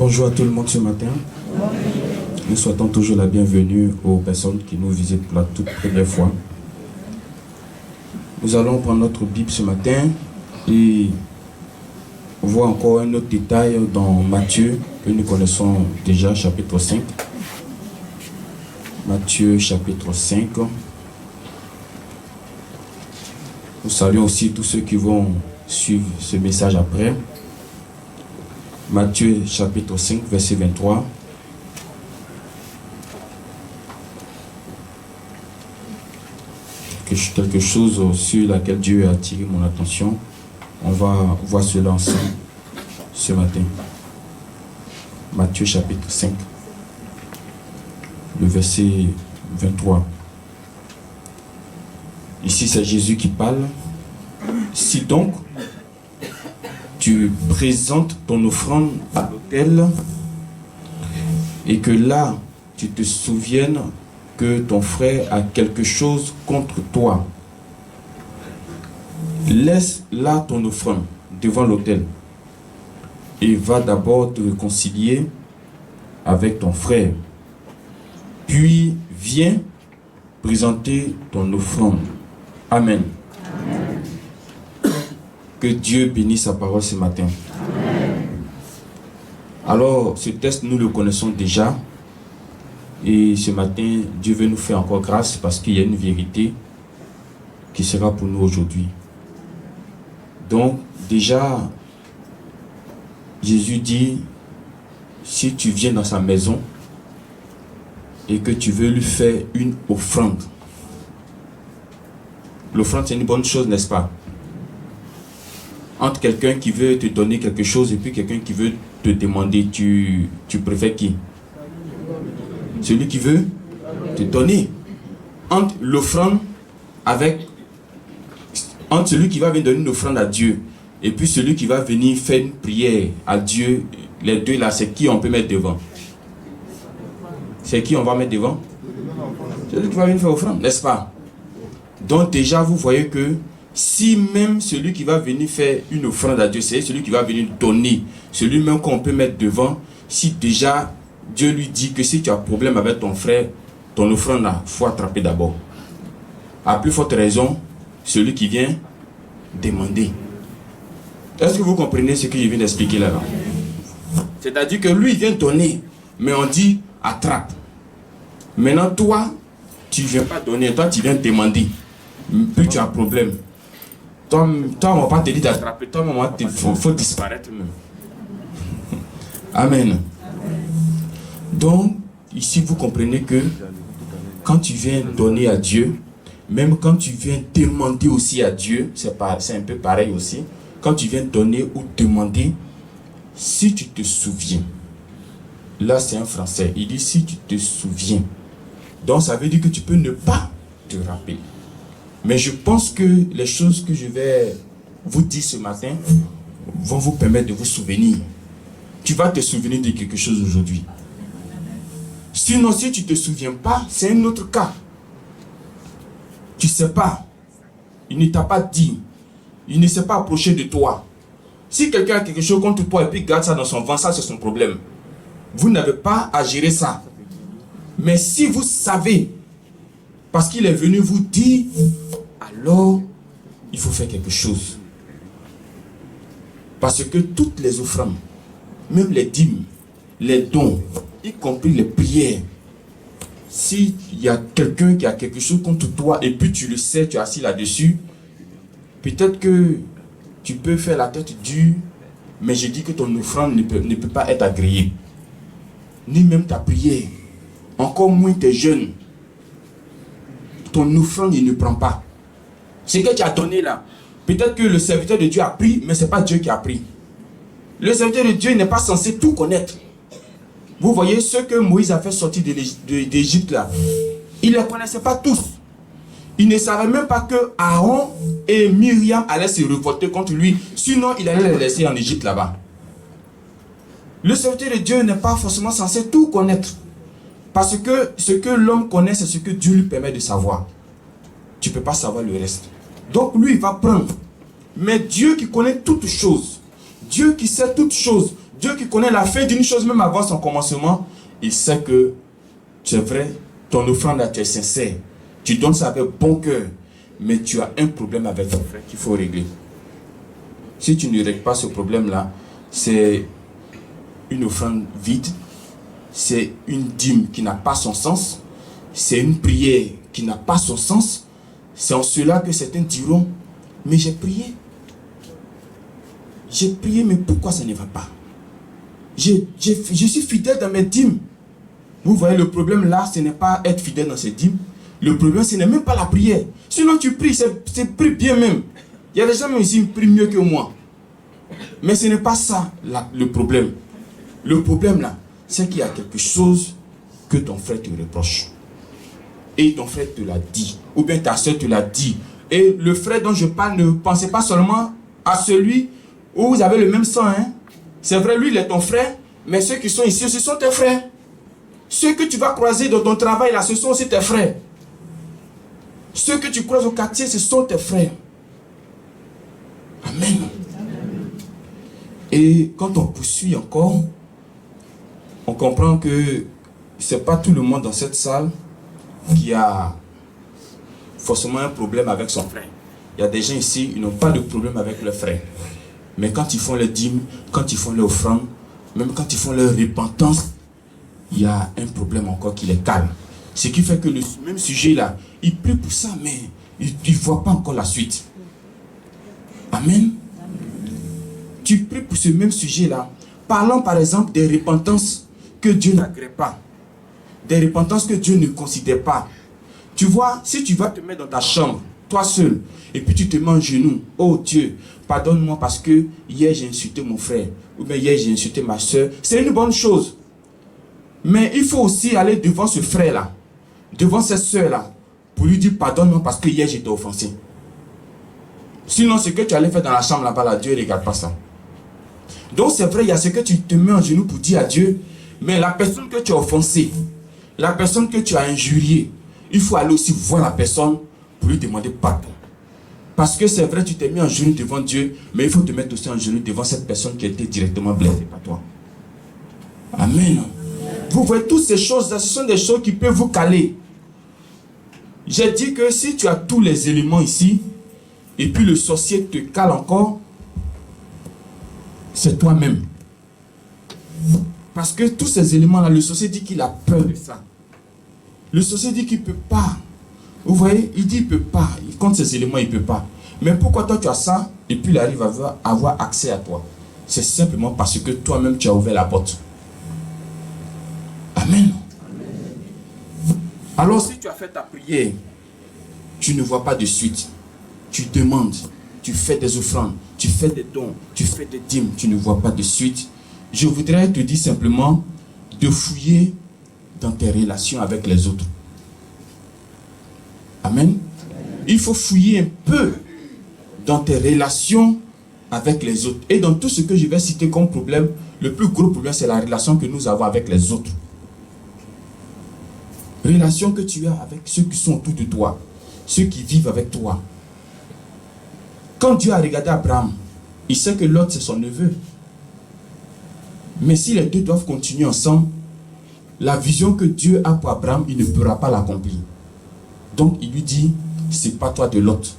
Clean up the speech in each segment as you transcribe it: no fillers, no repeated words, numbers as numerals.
Bonjour à tout le monde ce matin. Nous souhaitons toujours la bienvenue aux personnes qui nous visitent pour la toute première fois. Nous allons prendre notre Bible ce matin et voir encore un autre détail dans Matthieu que nous connaissons déjà, chapitre 5. Matthieu chapitre 5. Nous saluons aussi tous ceux qui vont suivre ce message après. Matthieu chapitre 5, verset 23. Quelque chose sur laquelle Dieu a attiré mon attention. On va voir cela ensemble ce matin. Matthieu chapitre 5, le verset 23. Ici, c'est Jésus qui parle. Si donc tu présentes ton offrande à l'autel et que là, tu te souviennes que ton frère a quelque chose contre toi, laisse là ton offrande devant l'autel et va d'abord te réconcilier avec ton frère. Puis viens présenter ton offrande. Amen. Que Dieu bénisse sa parole ce matin. Amen. Alors, ce texte, nous le connaissons déjà. Et ce matin, Dieu veut nous faire encore grâce parce qu'il y a une vérité qui sera pour nous aujourd'hui. Donc, déjà, Jésus dit, si tu viens dans sa maison et que tu veux lui faire une offrande, l'offrande, c'est une bonne chose, n'est-ce pas? Entre quelqu'un qui veut te donner quelque chose et puis quelqu'un qui veut te demander, tu préfères qui? Celui qui veut te donner. Entre l'offrande entre celui qui va venir donner une offrande à Dieu et puis celui qui va venir faire une prière à Dieu, les deux là, c'est qui on peut mettre devant? C'est qui on va mettre devant? Celui qui va venir faire offrande, n'est-ce pas? Donc déjà, vous voyez que si même celui qui va venir faire une offrande à Dieu, c'est celui qui va venir donner, celui même qu'on peut mettre devant, si déjà Dieu lui dit que si tu as problème avec ton frère, ton offrande là, il faut attraper d'abord. À plus forte raison, celui qui vient demander. Est-ce que vous comprenez ce que je viens d'expliquer là-bas? C'est-à-dire que lui, il vient donner, mais on dit attrape. Maintenant, toi, tu ne viens pas donner, toi, tu viens demander. Puis tu as un problème. Toi, on ne va pas te dire d'attraper. Toi, il faut disparaître même. Amen. Donc, ici, vous comprenez que quand tu viens donner à Dieu, même quand tu viens demander aussi à Dieu, c'est un peu pareil aussi. Quand tu viens donner ou demander, si tu te souviens, là c'est un français, il dit si tu te souviens. Donc, ça veut dire que tu peux ne pas te rappeler. Mais je pense que les choses que je vais vous dire ce matin vont vous permettre de vous souvenir. Tu vas te souvenir de quelque chose aujourd'hui. Sinon, si tu ne te souviens pas, c'est un autre cas. Tu ne sais pas. Il ne t'a pas dit. Il ne s'est pas approché de toi. Si quelqu'un a quelque chose contre toi et puis garde ça dans son ventre, ça c'est son problème. Vous n'avez pas à gérer ça. Mais si vous savez, parce qu'il est venu vous dire, alors il faut faire quelque chose. Parce que toutes les offrandes, même les dîmes, les dons, y compris les prières, s'il y a quelqu'un qui a quelque chose contre toi et puis tu le sais, tu es assis là-dessus, peut-être que tu peux faire la tête dure, mais je dis que ton offrande ne peut pas être agréée. Ni même ta prière. Encore moins tes jeûnes. Ton offrande, il ne prend pas. Ce que tu as donné là, peut-être que le serviteur de Dieu a pris, mais ce n'est pas Dieu qui a pris. Le serviteur de Dieu n'est pas censé tout connaître. Vous voyez ce que Moïse a fait sortir d'Égypte là. Il ne les connaissait pas tous. Il ne savait même pas que Aaron et Myriam allaient se révolter contre lui. Sinon, il allait les laisser en Égypte là-bas. Le serviteur de Dieu n'est pas forcément censé tout connaître. Parce que ce que l'homme connaît, c'est ce que Dieu lui permet de savoir. Tu ne peux pas savoir le reste. Donc lui, il va prendre. Mais Dieu qui connaît toutes choses, Dieu qui sait toutes choses, Dieu qui connaît la fin d'une chose même avant son commencement, il sait que c'est vrai, ton offrande là, tu es sincère. Tu donnes ça avec bon cœur. Mais tu as un problème avec ton frère qu'il faut régler. Si tu ne règles pas ce problème-là, c'est une offrande vide, c'est une dîme qui n'a pas son sens, c'est une prière qui n'a pas son sens. C'est en cela que certains diront, mais j'ai prié, mais pourquoi ça ne va pas? Je suis fidèle dans mes dîmes. Vous voyez, le problème là, ce n'est pas être fidèle dans ses dîmes. Le problème, ce n'est même pas la prière. Sinon, tu pries, c'est prie bien même. Il y a des gens même ici qui prient mieux que moi. Mais ce n'est pas ça le problème. Le problème là, c'est qu'il y a quelque chose que ton frère te reproche. Et ton frère te l'a dit. Ou bien ta soeur te l'a dit. Et le frère dont je parle, ne pensez pas seulement à celui où vous avez le même sang. Hein? C'est vrai, lui, il est ton frère. Mais ceux qui sont ici, ce sont tes frères. Ceux que tu vas croiser dans ton travail là, ce sont aussi tes frères. Ceux que tu croises au quartier, ce sont tes frères. Amen. Et quand on poursuit encore, on comprend que ce n'est pas tout le monde dans cette salle qui a forcément un problème avec son frère. Il y a des gens ici, ils n'ont pas de problème avec leur frère. Mais quand ils font les dîmes, quand ils font les offrandes, même quand ils font leur repentance, il y a un problème encore qui les calme. Ce qui fait que le même sujet là, il prie pour ça, mais il ne voit pas encore la suite. Amen. Tu pries pour ce même sujet là. Parlons par exemple des repentances que Dieu n'agrée pas. Des repentances que Dieu ne considère pas. Tu vois, si tu vas te mettre dans ta chambre, toi seul, et puis tu te mets en genoux, oh Dieu, pardonne-moi parce que hier j'ai insulté mon frère, ou bien hier j'ai insulté ma soeur, c'est une bonne chose. Mais il faut aussi aller devant ce frère-là, devant cette soeur-là, pour lui dire pardonne-moi parce que hier j'étais offensé. Sinon, ce que tu allais faire dans la chambre là-bas, là, Dieu ne regarde pas ça. Donc c'est vrai, il y a ce que tu te mets en genoux pour dire à Dieu, mais la personne que tu as offensée, la personne que tu as injuriée, il faut aller aussi voir la personne pour lui demander pardon. Parce que c'est vrai, tu t'es mis en genoux devant Dieu, mais il faut te mettre aussi en genoux devant cette personne qui a été directement blessée par toi. Amen. Vous voyez, toutes ces choses-là, ce sont des choses qui peuvent vous caler. J'ai dit que si tu as tous les éléments ici, et puis le sorcier te cale encore, c'est toi-même. Parce que tous ces éléments-là, le sorcier dit qu'il a peur de ça. Le sorcier dit qu'il ne peut pas. Vous voyez, il dit qu'il ne peut pas. Il compte ces éléments, il ne peut pas. Mais pourquoi toi tu as ça, et puis il arrive à avoir accès à toi? C'est simplement parce que toi-même tu as ouvert la porte. Amen. Alors si tu as fait ta prière, tu ne vois pas de suite. Tu demandes, tu fais des offrandes, tu fais des dons, tu fais des dîmes, tu ne vois pas de suite. Je voudrais te dire simplement de fouiller dans tes relations avec les autres. Amen. Il faut fouiller un peu dans tes relations avec les autres. Et dans tout ce que je vais citer comme problème, le plus gros problème, c'est la relation que nous avons avec les autres. Relation que tu as avec ceux qui sont autour de toi, ceux qui vivent avec toi. Quand Dieu a regardé Abraham, il sait que l'autre c'est son neveu. Mais si les deux doivent continuer ensemble, la vision que Dieu a pour Abraham, il ne pourra pas l'accomplir. Donc il lui dit, c'est pas toi de l'autre.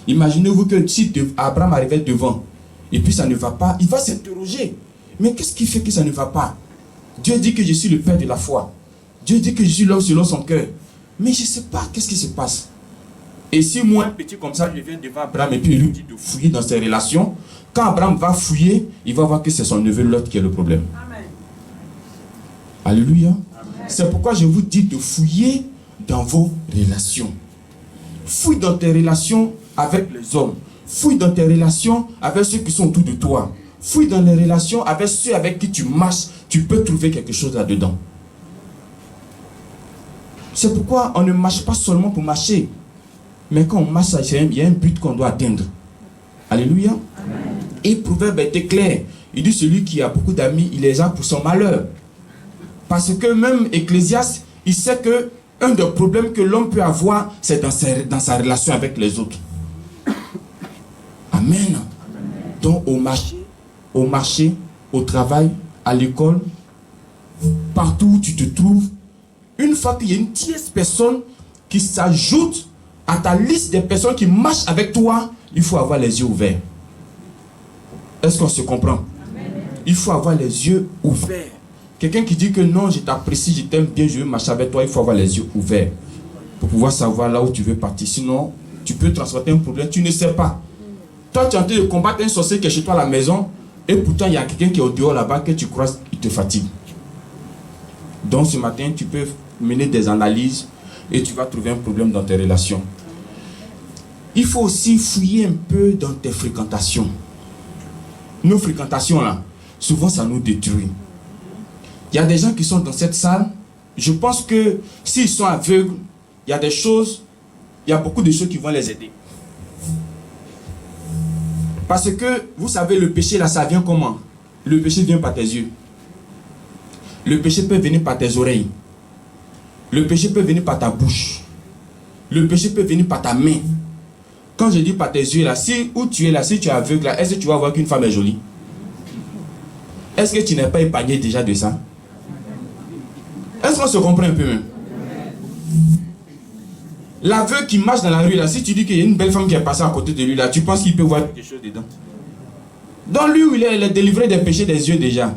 Imaginez-vous que si Abraham arrivait devant, et puis ça ne va pas, il va s'interroger. Mais qu'est-ce qui fait que ça ne va pas? Dieu dit que je suis le père de la foi. Dieu dit que je suis l'homme selon son cœur. Mais je ne sais pas, qu'est-ce qui se passe? Et si moi, un petit comme ça, je viens devant Abraham et puis il lui dit de fouiller dans ses relations, quand Abraham va fouiller, il va voir que c'est son neveu l'autre qui est le problème. Amen. Alléluia. C'est pourquoi je vous dis de fouiller dans vos relations. Fouille dans tes relations avec les hommes. Fouille dans tes relations avec ceux qui sont autour de toi. Fouille dans les relations avec ceux avec qui tu marches. Tu peux trouver quelque chose là-dedans. C'est pourquoi on ne marche pas seulement pour marcher. Mais quand on marche, il y a un but qu'on doit atteindre. Alléluia. Amen. Et le proverbe était clair. Il dit celui qui a beaucoup d'amis, il les a pour son malheur. Parce que même Ecclésiaste, il sait que un des problèmes que l'homme peut avoir, c'est dans sa relation avec les autres. Amen. Donc au marché, au travail, à l'école, partout où tu te trouves, une fois qu'il y a une tierce personne qui s'ajoute à ta liste des personnes qui marchent avec toi, il faut avoir les yeux ouverts. Est-ce qu'on se comprend? Il faut avoir les yeux ouverts. Quelqu'un qui dit que non, je t'apprécie, je t'aime bien, je veux marcher avec toi, il faut avoir les yeux ouverts pour pouvoir savoir là où tu veux partir. Sinon, tu peux transporter un problème, tu ne sais pas. Toi, tu es en train de combattre un sorcier qui est chez toi à la maison et pourtant, il y a quelqu'un qui est au dehors là-bas que tu croises, il te fatigue. Donc, ce matin, tu peux mener des analyses et tu vas trouver un problème dans tes relations. Il faut aussi fouiller un peu dans tes fréquentations. Nos fréquentations là, souvent ça nous détruit. Il y a des gens qui sont dans cette salle, je pense que s'ils sont aveugles, il y a des choses, il y a beaucoup de choses qui vont les aider. Parce que, vous savez, le péché là, ça vient comment? Le péché vient par tes yeux. Le péché peut venir par tes oreilles. Le péché peut venir par ta bouche. Le péché peut venir par ta main. Quand je dis par tes yeux là, si où tu es là, si tu es aveugle là, est-ce que tu vas voir qu'une femme est jolie? Est-ce que tu n'es pas épargné déjà de ça? Est-ce qu'on se comprend un peu même? L'aveugle qui marche dans la rue là, si tu dis qu'il y a une belle femme qui est passée à côté de lui là, tu penses qu'il peut voir quelque chose dedans? Dans lui où il est délivré des péchés des yeux déjà.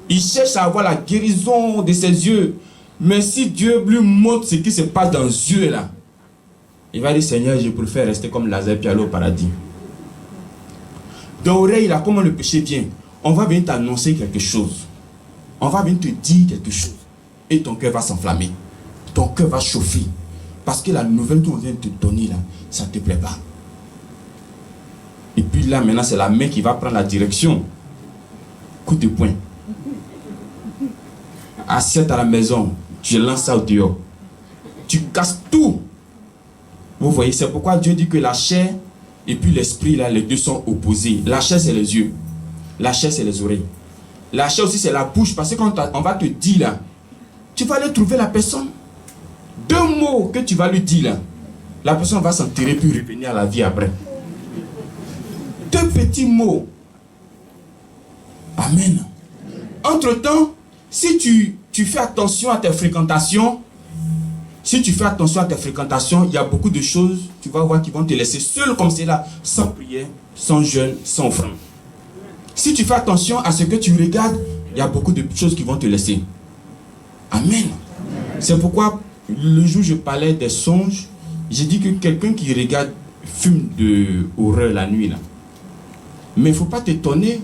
Il cherche à avoir la guérison de ses yeux. Mais si Dieu lui montre ce qui se passe dans les yeux là, il va dire, Seigneur, je préfère rester comme Lazare puis aller au paradis. Dans l'oreille là, comment le péché vient? On va venir t'annoncer quelque chose. On va venir te dire quelque chose. Et ton cœur va s'enflammer. Ton cœur va chauffer. Parce que la nouvelle qu'on vient de te donner là, ça ne te plaît pas. Et puis là, maintenant, c'est la main qui va prendre la direction. Coup de poing. Assiette à la maison, tu lances ça au dehors. Tu casses tout. Vous voyez, c'est pourquoi Dieu dit que la chair et puis l'esprit, là, les deux sont opposés. La chair, c'est les yeux. La chair, c'est les oreilles. La chair aussi, c'est la bouche. Parce que quand on va te dire là, tu vas aller trouver la personne. 2 mots que tu vas lui dire là, la personne va s'enterrer puis revenir à la vie après. 2 petits mots. Amen. Entre-temps, si tu fais attention à tes fréquentations, il y a beaucoup de choses, tu vas voir, qui vont te laisser seul comme cela, sans prière, sans jeûne, sans offrande. Si tu fais attention à ce que tu regardes, il y a beaucoup de choses qui vont te laisser. Amen. C'est pourquoi, le jour où je parlais des songes, j'ai dit que quelqu'un qui regarde film de horreur la nuit, là. Mais il ne faut pas t'étonner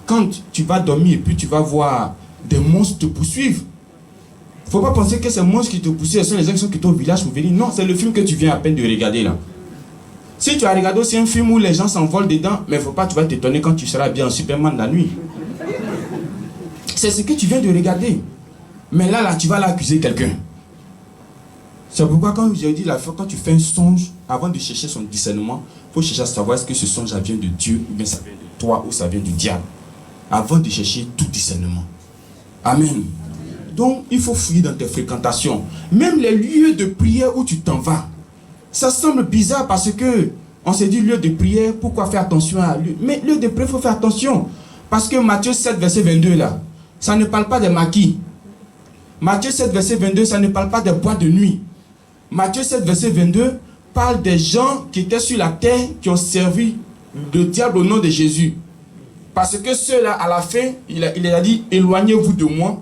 quand tu vas dormir et puis tu vas voir des monstres te poursuivre. Il ne faut pas penser que ces monstres qui te poursuivent sont les gens qui sont au village pour venir. Non, c'est le film que tu viens à peine de regarder là. Si tu as regardé aussi un film où les gens s'envolent dedans, mais il ne faut pas, tu vas t'étonner quand tu seras bien en Superman la nuit. C'est ce que tu viens de regarder. Mais là, tu vas l'accuser quelqu'un. C'est pourquoi quand j'ai dit la fois, quand tu fais un songe, avant de chercher son discernement, il faut chercher à savoir est-ce que ce songe vient de Dieu, ou bien ça vient de toi, ou ça vient du diable. Avant de chercher tout discernement. Amen. Donc, il faut fouiller dans tes fréquentations. Même les lieux de prière où tu t'en vas. Ça semble bizarre parce que on s'est dit lieu de prière, pourquoi faire attention à lui? Mais lieu de prière, il faut faire attention. Parce que Matthieu 7, verset 22 là, ça ne parle pas des maquis. Matthieu 7, verset 22, ça ne parle pas des boîtes de nuit. Matthieu 7, verset 22, parle des gens qui étaient sur la terre, qui ont servi le diable au nom de Jésus. Parce que ceux-là, à la fin, il a dit, éloignez-vous de moi.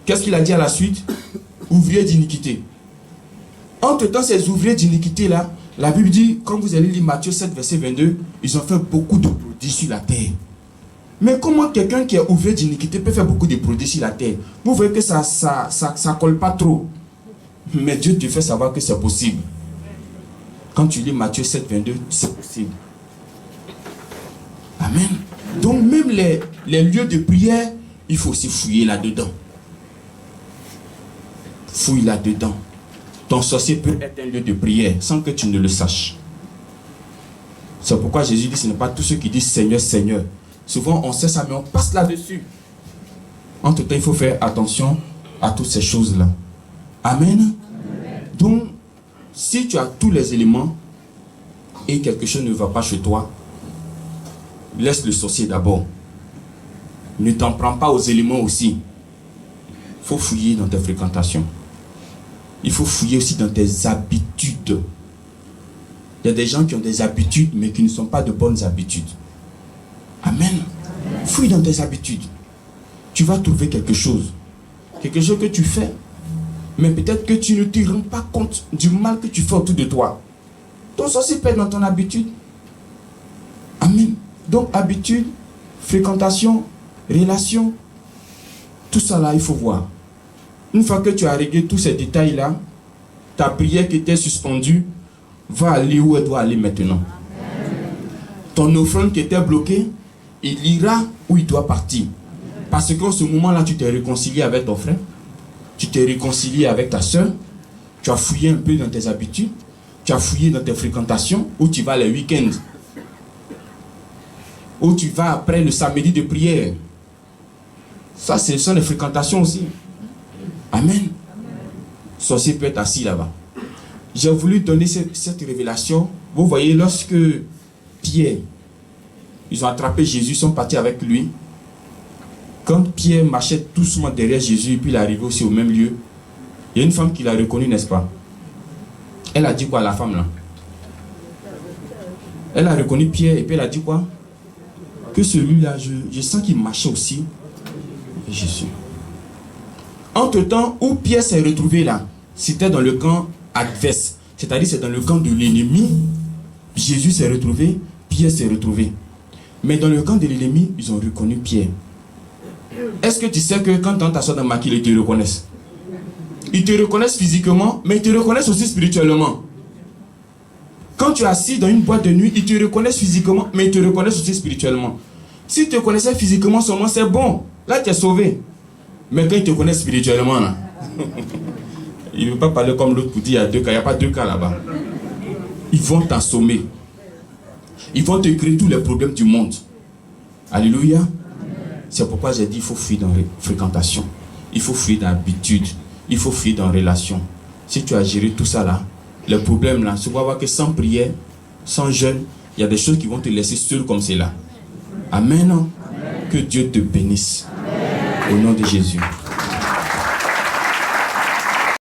Qu'est-ce qu'il a dit à la suite? Ouvriers d'iniquité. Entre-temps, ces ouvriers d'iniquité-là, la Bible dit, quand vous allez lire Matthieu 7, verset 22, ils ont fait beaucoup de prodiges sur la terre. Mais comment quelqu'un qui est ouvrier d'iniquité peut faire beaucoup de prodiges sur la terre? Vous voyez que ça colle pas trop. Mais Dieu te fait savoir que c'est possible. Quand tu lis Matthieu 7, 22, c'est possible. Amen. Donc même les lieux de prière, il faut aussi fouiller là-dedans. Fouille là-dedans. Ton sorcier peut être un lieu de prière sans que tu ne le saches. C'est pourquoi Jésus dit, ce n'est pas tous ceux qui disent Seigneur, Seigneur. Souvent on sait ça, mais on passe là-dessus. Entre-temps, il faut faire attention à toutes ces choses-là. Amen. Amen. Donc, si tu as tous les éléments et quelque chose ne va pas chez toi, laisse le sorcier d'abord. Ne t'en prends pas aux éléments aussi. Il faut fouiller dans tes fréquentations. Il faut fouiller aussi dans tes habitudes. Il y a des gens qui ont des habitudes, mais qui ne sont pas de bonnes habitudes. Amen. Fouille dans tes habitudes. Tu vas trouver quelque chose. Quelque chose que tu fais. Mais peut-être que tu ne te rends pas compte du mal que tu fais autour de toi. Donc ça se perd dans ton habitude. Amen. Donc habitude, fréquentation, relation, tout ça là, il faut voir. Une fois que tu as réglé tous ces détails-là, ta prière qui était suspendue va aller où elle doit aller maintenant. Ton offrande qui était bloquée, il ira où il doit partir. Parce qu'en ce moment-là, tu t'es réconcilié avec ton frère, tu t'es réconcilié avec ta soeur, tu as fouillé un peu dans tes habitudes, tu as fouillé dans tes fréquentations, où tu vas les week-ends, où tu vas après le samedi de prière. Ça, ce sont les fréquentations aussi. Amen. Sorcier peut être assis là-bas. J'ai voulu donner cette révélation. Vous voyez, lorsque Pierre, ils ont attrapé Jésus, ils sont partis avec lui. Quand Pierre marchait doucement derrière Jésus, et puis il est arrivé aussi au même lieu, il y a une femme qui l'a reconnu, n'est-ce pas? Elle a dit quoi, la femme là? Elle a reconnu Pierre, et puis elle a dit quoi? Que celui-là, je sens qu'il marchait aussi avec Jésus. Entre-temps, où Pierre s'est retrouvé là, c'était dans le camp adverse. C'est-à-dire c'est dans le camp de l'ennemi. Jésus s'est retrouvé, Pierre s'est retrouvé. Mais dans le camp de l'ennemi, ils ont reconnu Pierre. Est-ce que tu sais que quand tu t'assois dans Maquille, ils te reconnaissent? Ils te reconnaissent physiquement, mais ils te reconnaissent aussi spirituellement. Quand tu es assis dans une boîte de nuit, ils te reconnaissent physiquement, mais ils te reconnaissent aussi spirituellement. S'ils te connaissaient physiquement seulement, c'est bon. Là, tu es sauvé. Mais quand ils te connaissent spirituellement, là, il ne veut pas parler comme l'autre pour dire il y a deux cas. Il n'y a pas deux cas là-bas. Ils vont t'assommer. Ils vont te créer tous les problèmes du monde. Alléluia. C'est pourquoi j'ai dit il faut fuir dans la fréquentation. Il faut fuir dans l'habitude. Il faut fuir dans la relation. Si tu as géré tout ça là, les problèmes là, tu vas voir que sans prière, sans jeûne, il y a des choses qui vont te laisser seul comme c'est là. Amen. Que Dieu te bénisse. Au nom de Jésus.